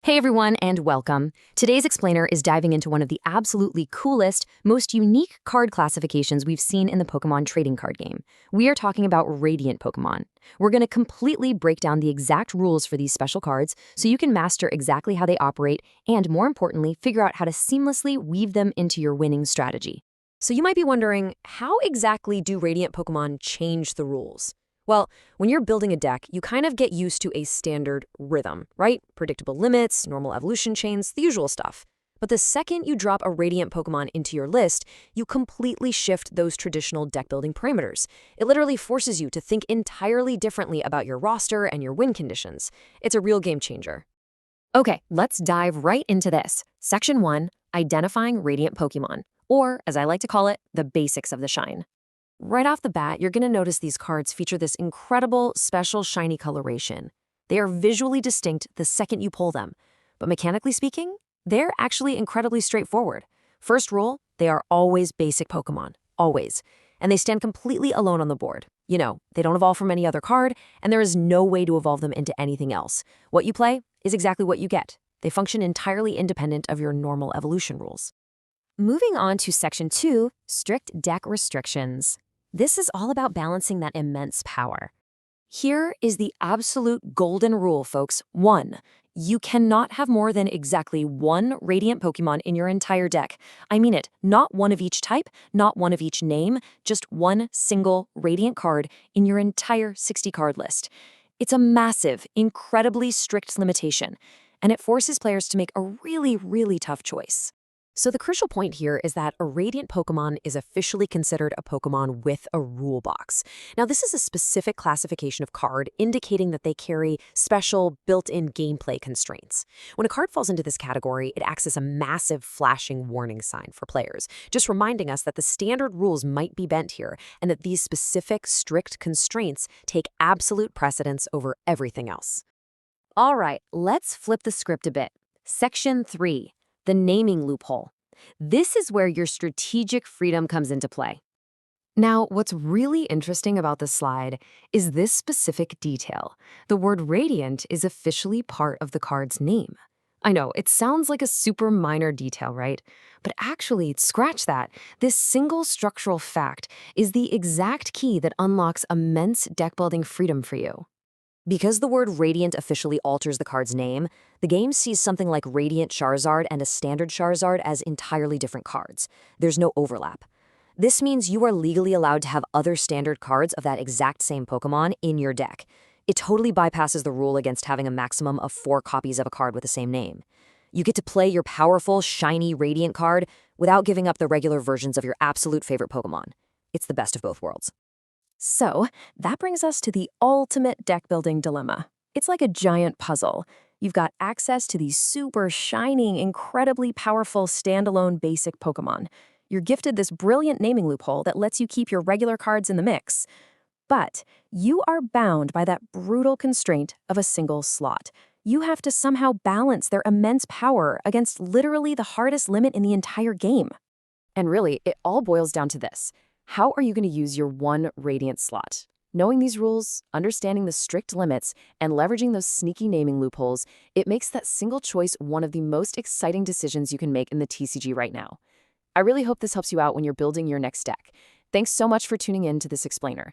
Hey everyone, and welcome. Today's explainer is diving into one of the absolutely coolest, most unique card classifications we've seen in the Pokémon Trading Card Game. We are talking about Radiant Pokémon. We're going to completely break down the exact rules for these special cards so you can master exactly how they operate and, more importantly, figure out how to seamlessly weave them into your winning strategy. So you might be wondering, how exactly do Radiant Pokémon change the rules? Well, when you're building a deck, you kind of get used to a standard rhythm, right? Predictable limits, normal evolution chains, the usual stuff. But the second you drop a Radiant Pokémon into your list, you completely shift those traditional deck-building parameters. It literally forces you to think entirely differently about your roster and your win conditions. It's a real game changer. Okay, let's dive right into this. Section 1, Identifying Radiant Pokémon, or, as I like to call it, the basics of the shine. Right off the bat, you're going to notice these cards feature this incredible, special shiny coloration. They are visually distinct the second you pull them. But mechanically speaking, they're actually incredibly straightforward. First rule, they are always basic Pokémon. Always. And they stand completely alone on the board. You know, they don't evolve from any other card, and there is no way to evolve them into anything else. What you play is exactly what you get. They function entirely independent of your normal evolution rules. Moving on to Section 2, Strict Deck Restrictions. This is all about balancing that immense power. Here is the absolute golden rule, folks. 1. You cannot have more than exactly one Radiant Pokémon in your entire deck. I mean it, not one of each type, not one of each name, just one single Radiant card in your entire 60-card list. It's a massive, incredibly strict limitation, and it forces players to make a really, really tough choice. So the crucial point here is that a Radiant Pokémon is officially considered a Pokémon with a rule box. Now, this is a specific classification of card indicating that they carry special built-in gameplay constraints. When a card falls into this category, it acts as a massive flashing warning sign for players, just reminding us that the standard rules might be bent here and that these specific, strict constraints take absolute precedence over everything else. All right, let's flip the script a bit. Section 3. The naming loophole. This is where your strategic freedom comes into play. Now, what's really interesting about this slide is this specific detail. The word Radiant is officially part of the card's name. I know, it sounds like a super minor detail, right? But actually, scratch that. This single structural fact is the exact key that unlocks immense deck-building freedom for you. Because the word Radiant officially alters the card's name, the game sees something like Radiant Charizard and a Standard Charizard as entirely different cards. There's no overlap. This means you are legally allowed to have other standard cards of that exact same Pokémon in your deck. It totally bypasses the rule against having a maximum of 4 copies of a card with the same name. You get to play your powerful, shiny Radiant card without giving up the regular versions of your absolute favorite Pokémon. It's the best of both worlds. So, that brings us to the ultimate deck-building dilemma. It's like a giant puzzle. You've got access to these super shining, incredibly powerful standalone basic Pokémon. You're gifted this brilliant naming loophole that lets you keep your regular cards in the mix. But you are bound by that brutal constraint of a single slot. You have to somehow balance their immense power against literally the hardest limit in the entire game. And really, it all boils down to this. How are you going to use your one Radiant slot? Knowing these rules, understanding the strict limits, and leveraging those sneaky naming loopholes, it makes that single choice one of the most exciting decisions you can make in the TCG right now. I really hope this helps you out when you're building your next deck. Thanks so much for tuning in to this explainer.